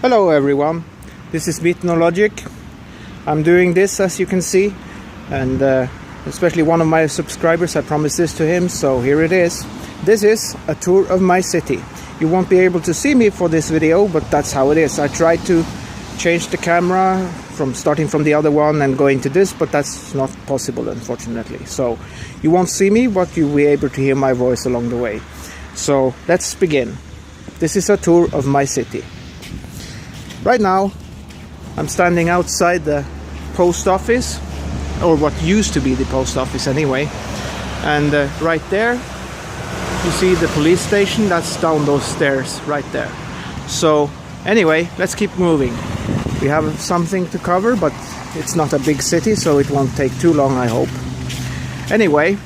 Hello everyone, this is Logic. I'm doing this, as you can see, and especially one of my subscribers, I promised this to him, so here it is. This is a tour of my city. You won't be able to see me for this video, but that's how it is. I tried to change the camera from starting from the other one and going to this, but that's not possible, unfortunately. So you won't see me, but you'll be able to hear my voice along the way. So let's begin. This is a tour of my city. Right now I'm standing outside the post office, or what used to be the post office anyway, and right there you see the police station. That's down those stairs right there. So anyway, let's keep moving. We have something to cover, but it's not a big city, so it won't take too long, I hope. Anyway,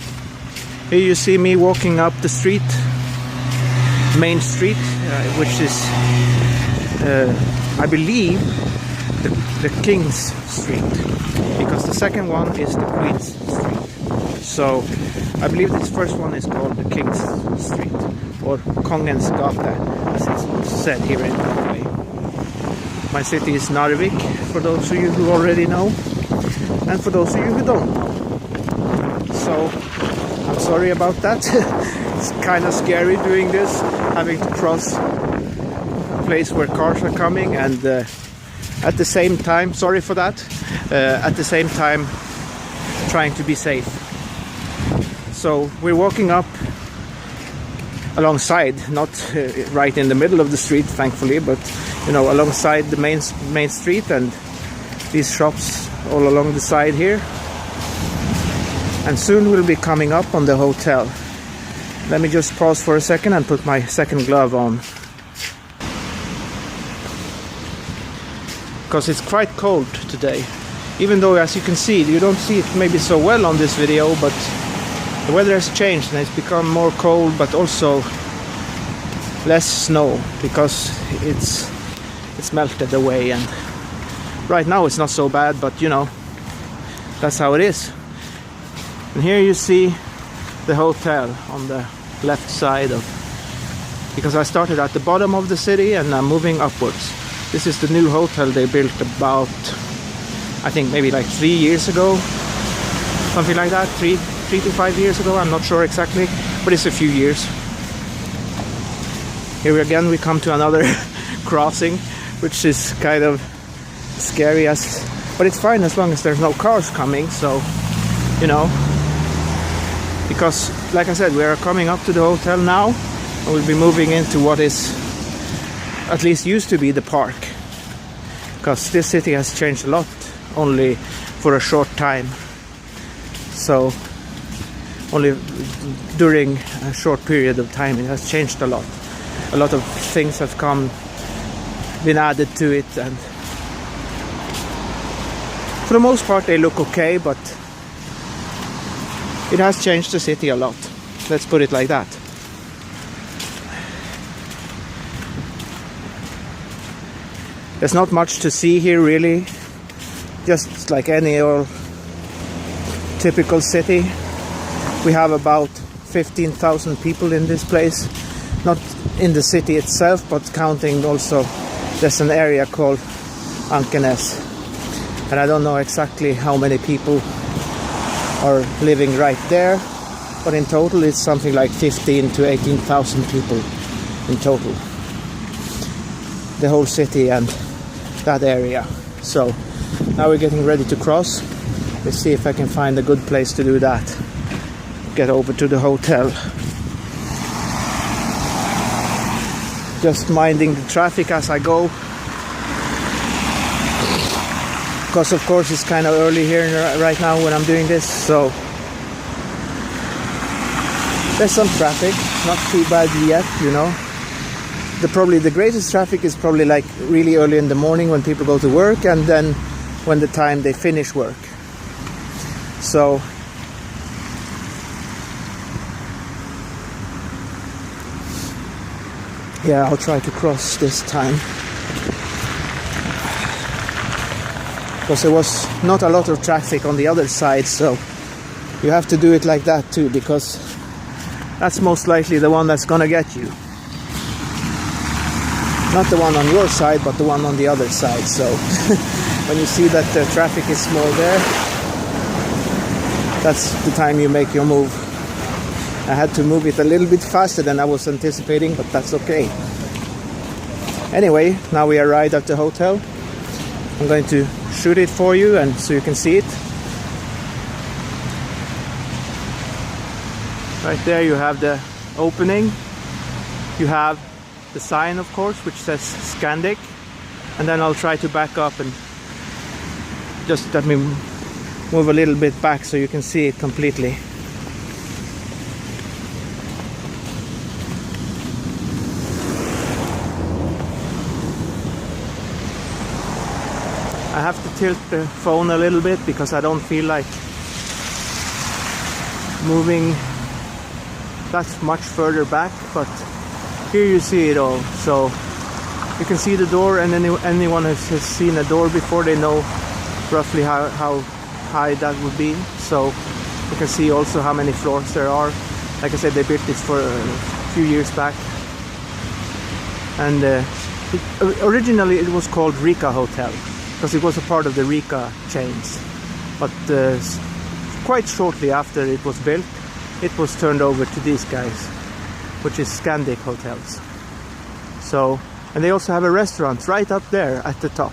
here you see me walking up the street, main street, which is I believe the King's Street, because the second one is the Queen's Street. So I believe this first one is called the King's Street, or Kongens Gata, as it's said here in Norway. My city is Narvik, for those of you who already know, and for those of you who don't know. So I'm sorry about that. It's kind of scary doing this, having to cross a place where cars are coming, and at the same time, sorry for that, at the same time trying to be safe. So we're walking up alongside, not right in the middle of the street, thankfully, but you know, alongside the main street, and these shops all along the side here. And soon we'll be coming up on the hotel. Let me just pause for a second and put my second glove on, because it's quite cold today. Even though, as you can see, you don't see it maybe so well on this video, but the weather has changed and it's become more cold, but also less snow, because it's melted away, and right now it's not so bad, but you know, that's how it is. And here you see the hotel on the left side of, because I started at the bottom of the city and I'm moving upwards. This is the new hotel they built about, I think maybe like 3 years ago, something like that, 3 to 5 years ago, I'm not sure exactly, but it's a few years. Here again we come to another crossing, which is kind of scary, but it's fine as long as there's no cars coming, so you know, because like I said, we are coming up to the hotel now, and we'll be moving into what is, at least used to be, the park, because this city has changed a lot only for a short time. So only during a short period of time it has changed a lot. A lot of things have been added to it, and for the most part they look okay, but it has changed the city a lot, let's put it like that. There's not much to see here really, just like any old typical city. We have about 15,000 people in this place, not in the city itself, but counting also, there's an area called Ankenes, and I don't know exactly how many people are living right there, but in total it's something like 15 to 18,000 people in total, the whole city and that area. So now we're getting ready to cross. Let's see if I can find a good place to do that, get over to the hotel. Just minding the traffic as I go, because of course it's kind of early here right now when I'm doing this, so there's some traffic, not too bad yet, you know. Probably the greatest traffic is probably like really early in the morning when people go to work, and then when the time they finish work. So yeah, I'll try to cross this time, because there was not a lot of traffic on the other side, so you have to do it like that too, because that's most likely the one that's gonna get you. Not the one on your side, but the one on the other side. So when you see that the traffic is more there, that's the time you make your move. I had to move it a little bit faster than I was anticipating, but that's okay. Anyway, now we arrived at the hotel. I'm going to shoot it for you and so you can see it. Right there you have the opening. You have the sign, of course, which says Scandic. And then I'll try to back up and just let me move a little bit back so you can see it completely. I have to tilt the phone a little bit because I don't feel like moving that much further back, but here you see it all. So you can see the door, and anyone who has seen a door before, they know roughly how high that would be. So you can see also how many floors there are. Like I said, they built this for a few years back, and originally it was called Rika Hotel because it was a part of the Rika chains, but quite shortly after it was built, it was turned over to these guys, which is Scandic Hotels. So, and they also have a restaurant right up there at the top,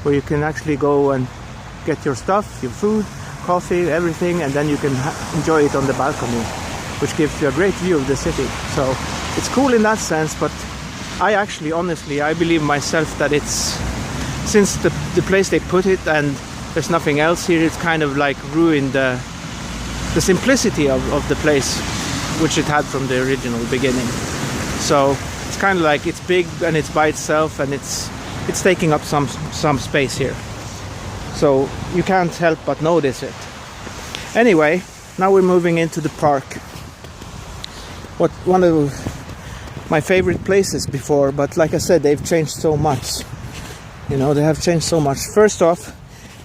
where you can actually go and get your stuff, your food, coffee, everything, and then you can enjoy it on the balcony, which gives you a great view of the city. So it's cool in that sense, but I actually, honestly, I believe myself that it's, since the place they put it and there's nothing else here, it's kind of like ruined the simplicity of the place, which it had from the original beginning. So it's kind of like it's big and it's by itself, and it's taking up some space here. So you can't help but notice it. Anyway, now we're moving into the park. One of my favorite places before, but like I said, they've changed so much. You know, they have changed so much. First off,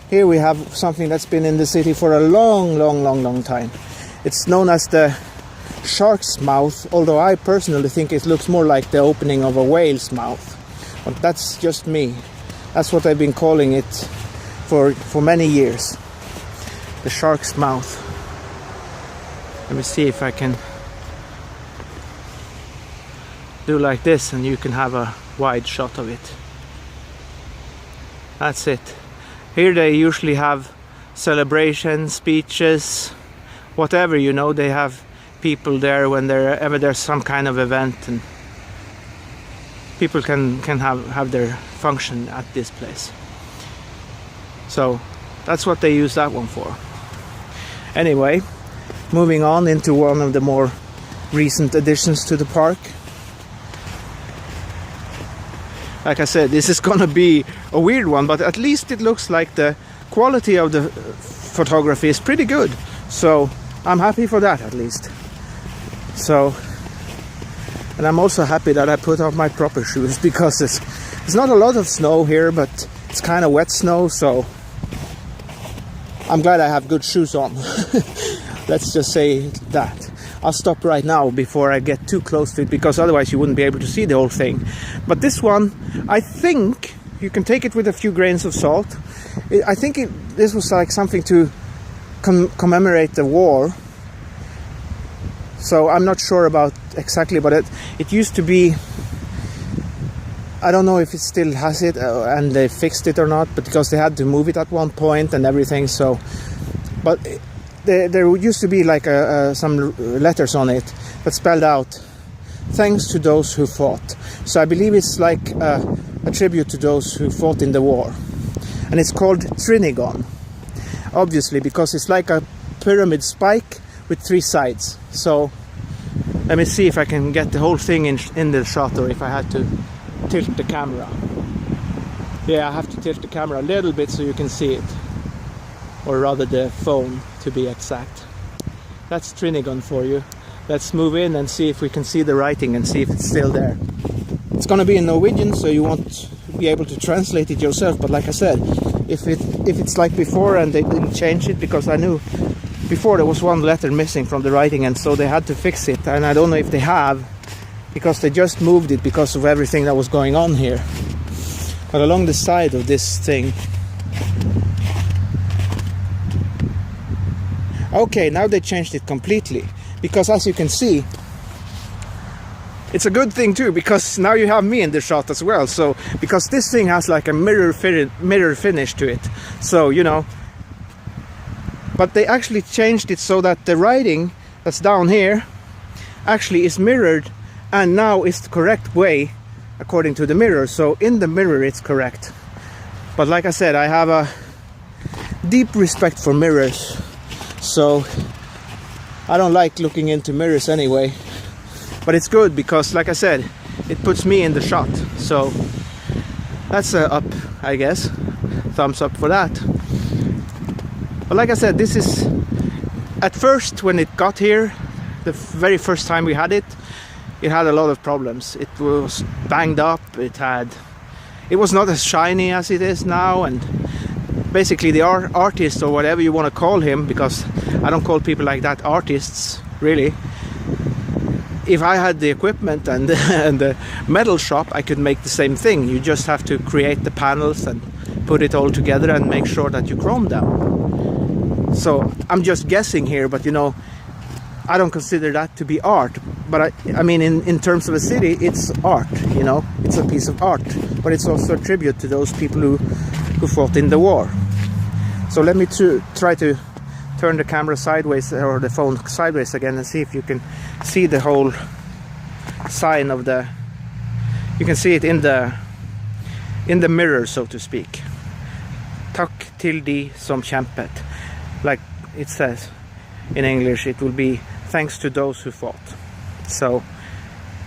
here we have something that's been in the city for a long time. It's known as the shark's mouth, although I personally think it looks more like the opening of a whale's mouth. But that's just me. That's what I've been calling it for many years. The shark's mouth. Let me see if I can do like this and you can have a wide shot of it. That's it. Here they usually have celebrations, speeches, whatever, you know. They have people there whenever there's some kind of event, and people can have their function at this place. So that's what they use that one for. Anyway, moving on into one of the more recent additions to the park. Like I said, this is gonna be a weird one, but at least it looks like the quality of the photography is pretty good. So I'm happy for that, at least. So, and I'm also happy that I put on my proper shoes, because there's not a lot of snow here, but it's kind of wet snow, so I'm glad I have good shoes on. Let's just say that. I'll stop right now before I get too close to it, because otherwise you wouldn't be able to see the whole thing. But this one, I think you can take it with a few grains of salt. I think this was like something to commemorate the war. So I'm not sure about exactly, but it used to be, I don't know if it still has it and they fixed it or not, but because they had to move it at one point and everything. So, but there used to be like some letters on it that spelled out, "Thanks to those who fought." So I believe it's like a tribute to those who fought in the war. And it's called Trinigon, obviously, because it's like a pyramid spike with 3 sides. So let me see if I can get the whole thing in the shot, or if I had to tilt the camera. Yeah, I have to tilt the camera a little bit so you can see it, or rather the phone to be exact. That's Trinigon for you. Let's move in and see if we can see the writing and see if it's still there. It's gonna be in Norwegian, so you won't be able to translate it yourself, but like I said, if it's like before and they didn't change it, because I knew before there was one letter missing from the writing, and so they had to fix it, and I don't know if they have, because they just moved it because of everything that was going on here. But along the side of this thing, okay, now they changed it completely, because as you can see, it's a good thing too, because now you have me in the shot as well. So because this thing has like a mirror finish to it, so you know. But they actually changed it so that the writing that's down here actually is mirrored, and now it's the correct way according to the mirror. So in the mirror it's correct. But like I said, I have a deep respect for mirrors, so I don't like looking into mirrors anyway. But it's good because, like I said, it puts me in the shot. So that's a up, I guess. Thumbs up for that. But like I said, this is, at first when it got here, the very first time we had it had a lot of problems. It was banged up, it was not as shiny as it is now, and basically the artist, or whatever you want to call him, because I don't call people like that artists, really. If I had the equipment and the metal shop, I could make the same thing. You just have to create the panels and put it all together and make sure that you chrome them. So I'm just guessing here, but you know, I don't consider that to be art. But I mean, in terms of a city, it's art, you know, it's a piece of art. But it's also a tribute to those people who fought in the war. So let me try to turn the camera sideways, or the phone sideways again, and see if you can see the whole sign of the, you can see it in the mirror, so to speak. Tack till de som kämpet. Like it says in English, it will be thanks to those who fought. So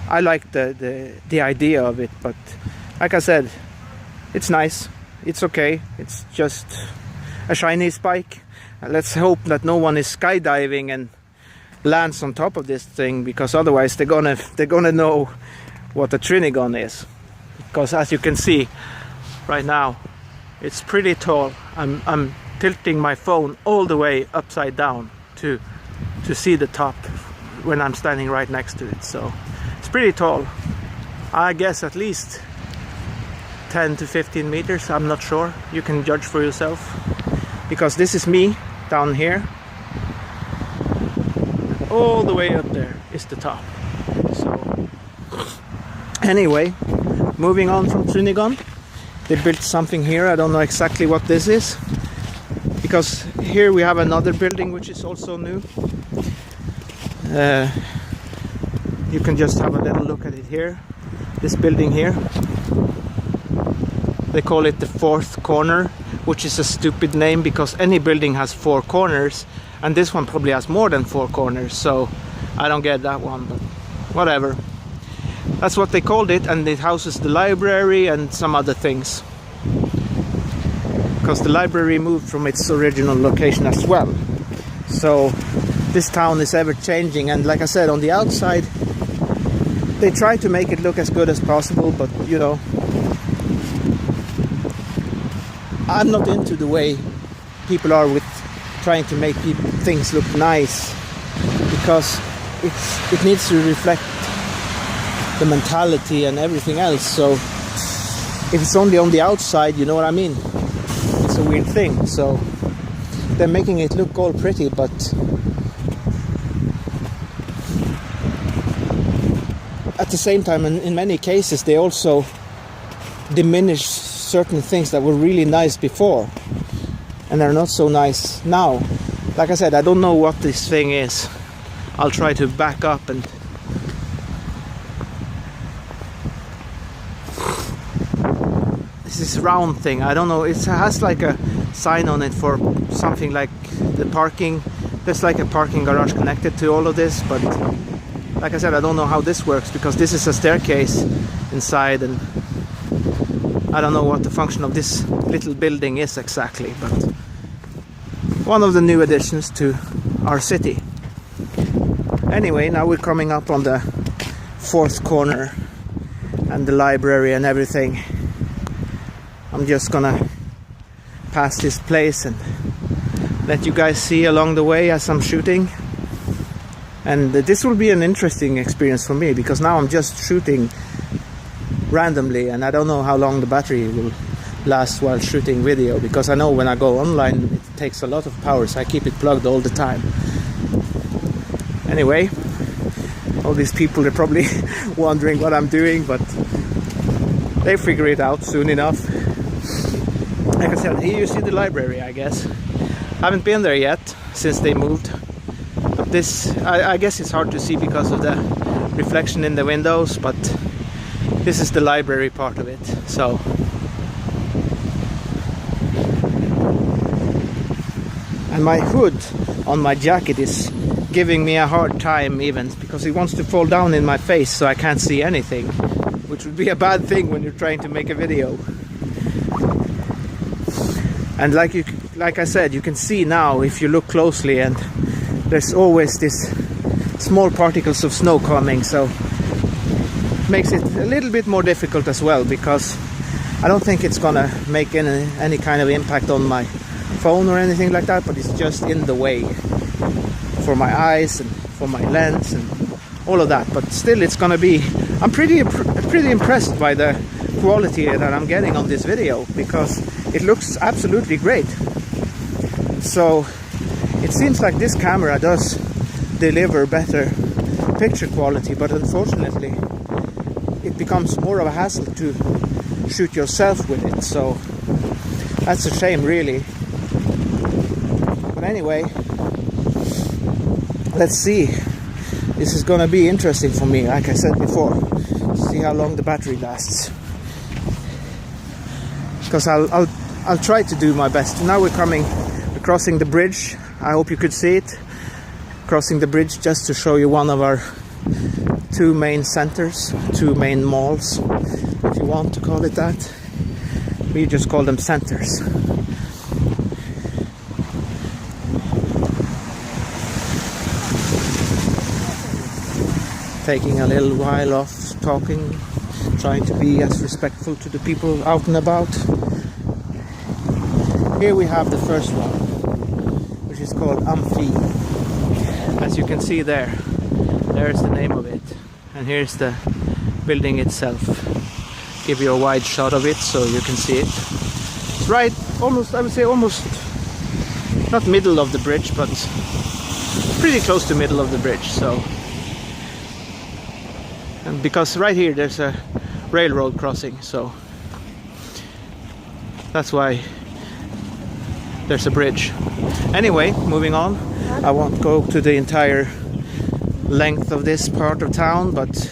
I like the idea of it, but like I said, it's nice, it's okay, it's just a shiny spike. Let's hope that no one is skydiving and lands on top of this thing, because otherwise they're gonna know what a Trinigon is. Because as you can see right now, it's pretty tall. I'm tilting my phone all the way upside down to see the top when I'm standing right next to it. So it's pretty tall. I guess at least 10 to 15 meters, I'm not sure. You can judge for yourself, because this is me down here. All the way up there is the top. So anyway, moving on from Trinigon, they built something here. I don't know exactly what this is, because here we have another building which is also new. You can just have a little look at it here. This building here, they call it the fourth corner, which is a stupid name because any building has 4 corners, and this one probably has more than 4 corners, so I don't get that one, but whatever. That's what they called it, and it houses the library and some other things, because the library moved from its original location as well. So this town is ever changing, and like I said, on the outside they try to make it look as good as possible, but you know, I'm not into the way people are with trying to make things look nice, because it needs to reflect the mentality and everything else. So if it's only on the outside, you know what I mean, it's a weird thing. So they're making it look all pretty, but at the same time, in many cases, they also diminish certain things that were really nice before and they're not so nice now. Like I said, I don't know what this thing is. I'll try to back up and this is round thing, I don't know, it has like a sign on it for something like the parking. There's like a parking garage connected to all of this, but like I said, I don't know how this works, because this is a staircase inside, and I don't know what the function of this little building is exactly, but one of the new additions to our city. Anyway, now we're coming up on the 4th corner and the library and everything. I'm just gonna pass this place and let you guys see along the way as I'm shooting. And this will be an interesting experience for me, because now I'm just shooting randomly and I don't know how long the battery will last while shooting video, because I know when I go online it takes a lot of power, so I keep it plugged all the time. Anyway, all these people are probably wondering what I'm doing, but they figure it out soon enough. Like I said, here you see the library, I guess. I haven't been there yet since they moved. But this, I guess it's hard to see because of the reflection in the windows, but this is the library part of it. So and my hood on my jacket is giving me a hard time even, because it wants to fall down in my face so I can't see anything, which would be a bad thing when you're trying to make a video. And like I said, you can see now if you look closely, and there's always this small particles of snow coming, so it makes it a little bit more difficult as well, because I don't think it's gonna make any kind of impact on my phone or anything like that, but it's just in the way for my eyes and for my lens and all of that. But still, it's gonna be, I'm pretty impressed by the quality that I'm getting on this video, because it looks absolutely great. So it seems like this camera does deliver better picture quality, but unfortunately it becomes more of a hassle to shoot yourself with it, so that's a shame really. But anyway, let's see. This is gonna be interesting for me, like I said before, see how long the battery lasts, because I'll try to do my best. Now we're crossing the bridge. I hope you could see it. Crossing the bridge just to show you one of our two main centers, two main malls, if you want to call it that. We just call them centers. Taking a little while off talking, trying to be as respectful to the people out and about. Here we have the first one, which is called Amphi. As you can see there's the name of it, and here's the building itself. Give you a wide shot of it so you can see it. It's right, almost, I would say almost, not middle of the bridge, but pretty close to middle of the bridge. So, and because right here there's a railroad crossing, so that's why there's a bridge. Anyway, moving on. I won't go to the entire length of this part of town, but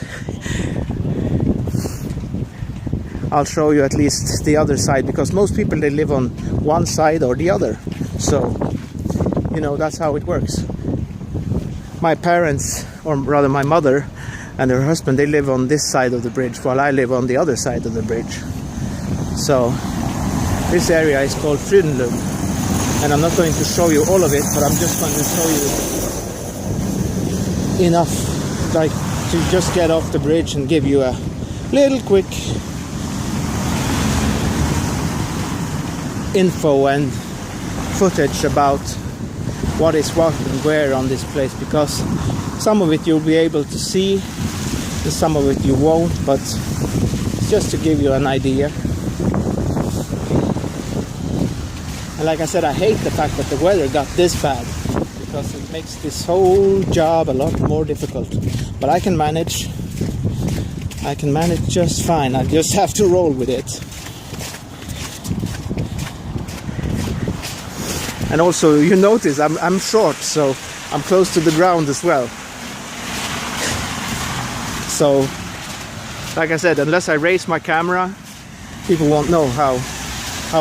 I'll show you at least the other side, because most people, they live on one side or the other, so you know, that's how it works. My parents, or rather my mother and her husband, they live on this side of the bridge, while I live on the other side of the bridge. So this area is called Frydenlund, and I'm not going to show you all of it, but I'm just going to show you enough, like to just get off the bridge and give you a little quick info and footage about what is what and where on this place, because some of it you'll be able to see and some of it you won't, but just to give you an idea. And like I said, I hate the fact that the weather got this bad, because it makes this whole job a lot more difficult. But I can manage just fine. I just have to roll with it. And also, you notice I'm short, so I'm close to the ground as well. So, like I said, unless I raise my camera, people won't know how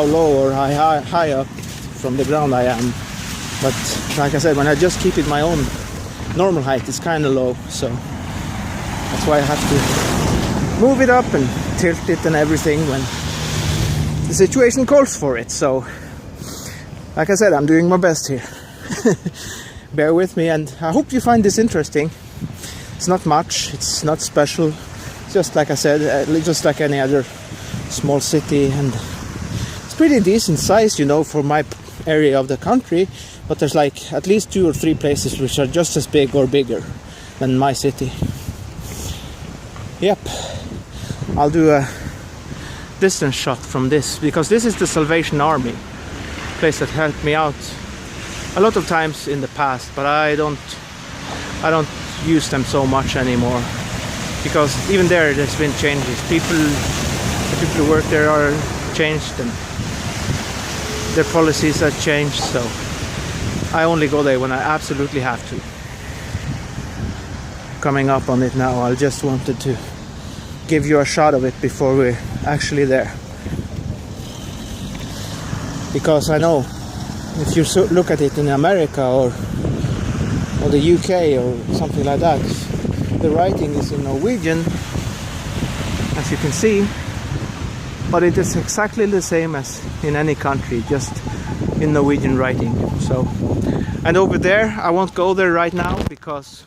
low or high up from the ground I am. But like I said, when I just keep it my own normal height, it's kind of low, so that's why I have to move it up and tilt it and everything when the situation calls for it. So like I said, I'm doing my best here. Bear with me, and I hope you find this interesting. It's not much, it's not special, it's just like I said, just like any other small city, and it's pretty decent size, you know, for my area of the country, but there's like at least 2 or 3 places which are just as big or bigger. than my city. Yep, I'll do a distance shot from this, because this is the Salvation Army, place that helped me out a lot of times in the past, but I don't use them so much anymore, because even there's been changes. The people who work there are changed, and their policies have changed, so I only go there when I absolutely have to. Coming up on it now, I just wanted to give you a shot of it before we're actually there, because I know if you look at it in America or the UK or something like that, the writing is in Norwegian, as you can see, but it is exactly the same as in any country, just in Norwegian writing. So, and over there, I won't go there right now because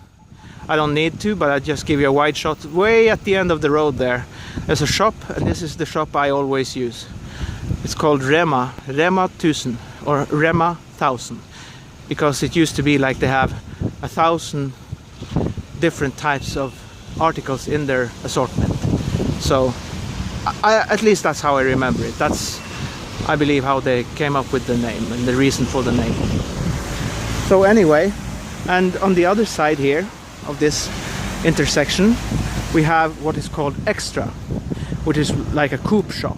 I don't need to, but I'll just give you a wide shot. Way at the end of the road there, there's a shop, and this is the shop I always use. It's called Rema 1000 or Rema 1000, because it used to be like they have 1,000 different types of articles in their assortment. So at least that's how I remember it. That's, I believe, how they came up with the name and the reason for the name. So anyway, and on the other side here of this intersection, we have what is called Extra, which is like a Coop shop,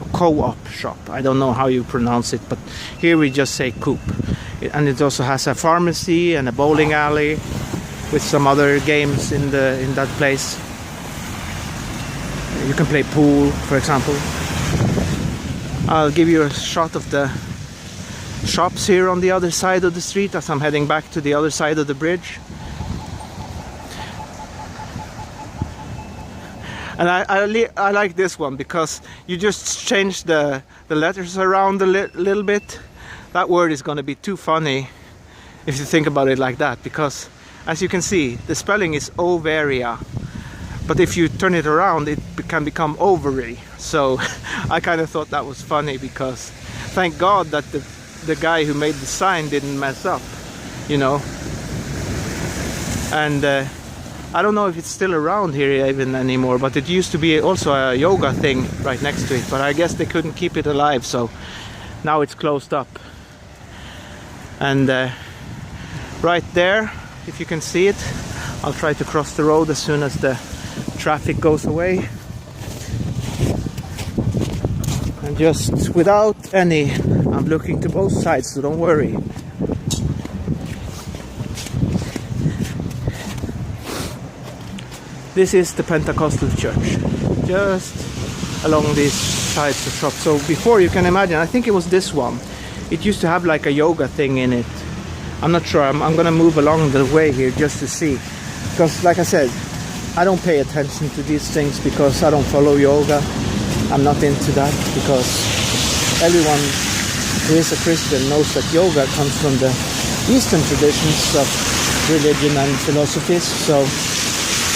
a co-op shop. I don't know how you pronounce it, but here we just say Coop. And it also has a pharmacy and a bowling alley with some other games in that place. You can play pool, for example. I'll give you a shot of the shops here on the other side of the street as I'm heading back to the other side of the bridge. And I like this one because you just change the letters around a little bit. That word is going to be too funny if you think about it like that, because as you can see, the spelling is ovaria, but if you turn it around, it can become ovary. So I kind of thought that was funny, because thank God that the guy who made the sign didn't mess up, you know. And I don't know if it's still around here even anymore, but it used to be also a yoga thing right next to it, but I guess they couldn't keep it alive, so now it's closed up. And right there, if you can see it, I'll try to cross the road as soon as the traffic goes away. And just without any, I'm looking to both sides, so don't worry. This is the Pentecostal church, just along these sides of shops. So before, you can imagine, I think it was this one. It used to have like a yoga thing in it. I'm not sure. I'm gonna move along the way here just to see, because like I said, I don't pay attention to these things because I don't follow yoga. I'm not into that, because everyone who is a Christian knows that yoga comes from the Eastern traditions of religion and philosophies. So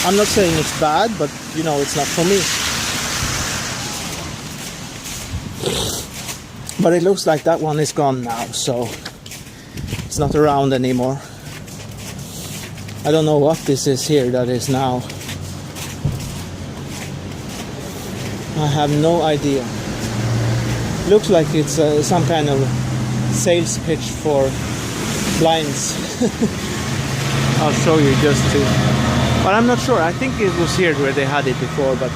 I'm not saying it's bad, but you know, it's not for me. But it looks like that one is gone now, so it's not around anymore. I don't know what this is here that is now. I have no idea. Looks like it's some kind of sales pitch for blinds. I'll show you just to... But I'm not sure. I think it was here where they had it before, but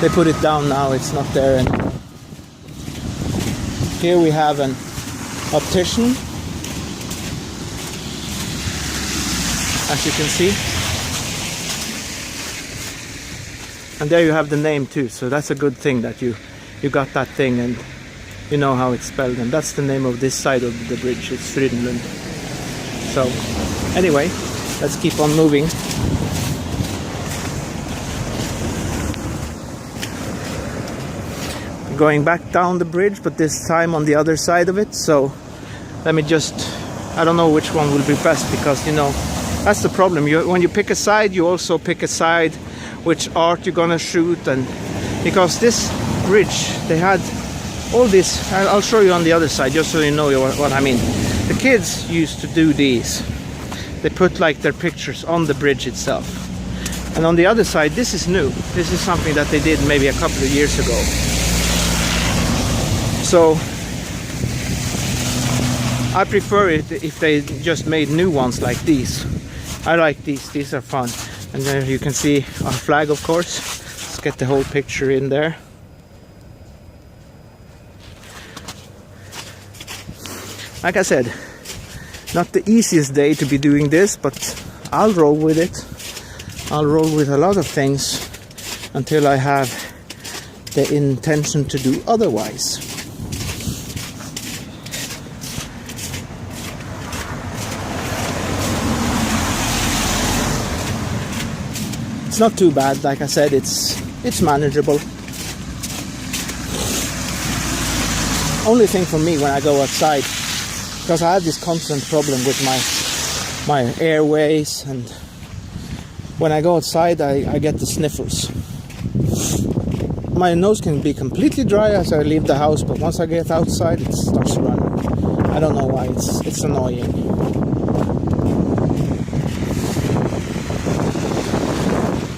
they put it down now. It's not there anymore. Here we have an optician, as you can see. And there you have the name too, so that's a good thing that you got that thing and you know how it's spelled. And that's the name of this side of the bridge, it's Frydenlund. So anyway, let's keep on moving. Going back down the bridge, but this time on the other side of it. So let me just, I don't know which one will be best, because you know, that's the problem. When you pick a side, you also pick a side which art you're gonna shoot. And because this bridge, they had all this, I'll show you on the other side just so you know what I mean. The kids used to do these They put like their pictures on the bridge itself. And on the other side, this is new. This is something that they did maybe a couple of years ago. So I prefer it if they just made new ones like these. I like these are fun. And then you can see our flag, of course. Let's get the whole picture in there. Like I said, not the easiest day to be doing this, but I'll roll with it. I'll roll with a lot of things until I have the intention to do otherwise. It's not too bad, like I said, it's manageable. Only thing for me when I go outside, because I have this constant problem with my airways, and when I go outside I get the sniffles. My nose can be completely dry as I leave the house, but once I get outside it starts running. I don't know why, it's annoying.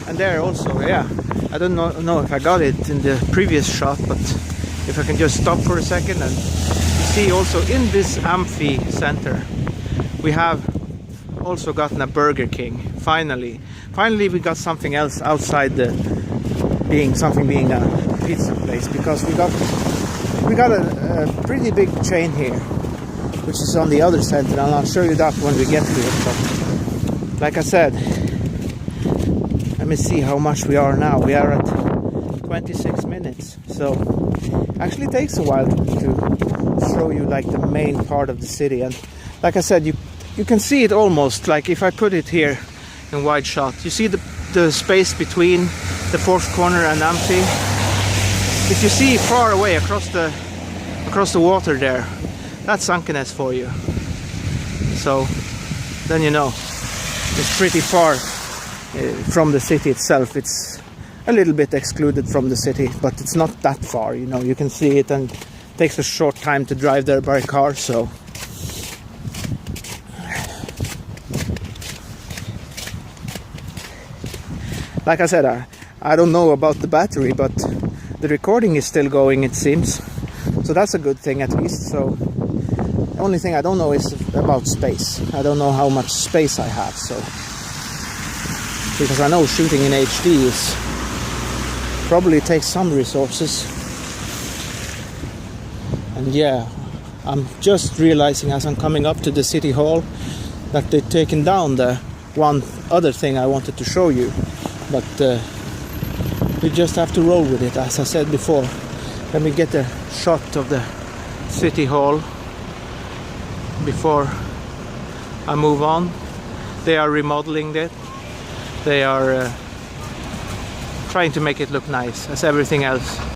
And there also, yeah, I don't know if I got it in the previous shot, but if I can just stop for a second, and you see also in this amphi center we have also gotten a Burger King. Finally we got something else outside the being a pizza place, because we got a pretty big chain here which is on the other center, and I'll show you that when we get to it. But like I said, let me see how much we are now. We are at 26 minutes, so actually takes a while to show you like the main part of the city. And like I said, you can see it almost like if I put it here in wide shot. You see the space between the fourth corner and Amphi. If you see far away across the water there, that's Ankenes for you. So then you know it's pretty far from the city itself. It's a little bit excluded from the city, but it's not that far, you know. You can see it, and it takes a short time to drive there by car. So like I said, I don't know about the battery, but the recording is still going, it seems, so that's a good thing at least. So the only thing I don't know is about space. I don't know how much space I have, so because I know shooting in HD is probably takes some resources. And yeah, I'm just realizing as I'm coming up to the city hall that they've taken down the one other thing I wanted to show you, but we just have to roll with it, as I said before. Let me get a shot of the city hall before I move on. They are remodeling it. They are trying to make it look nice, as everything else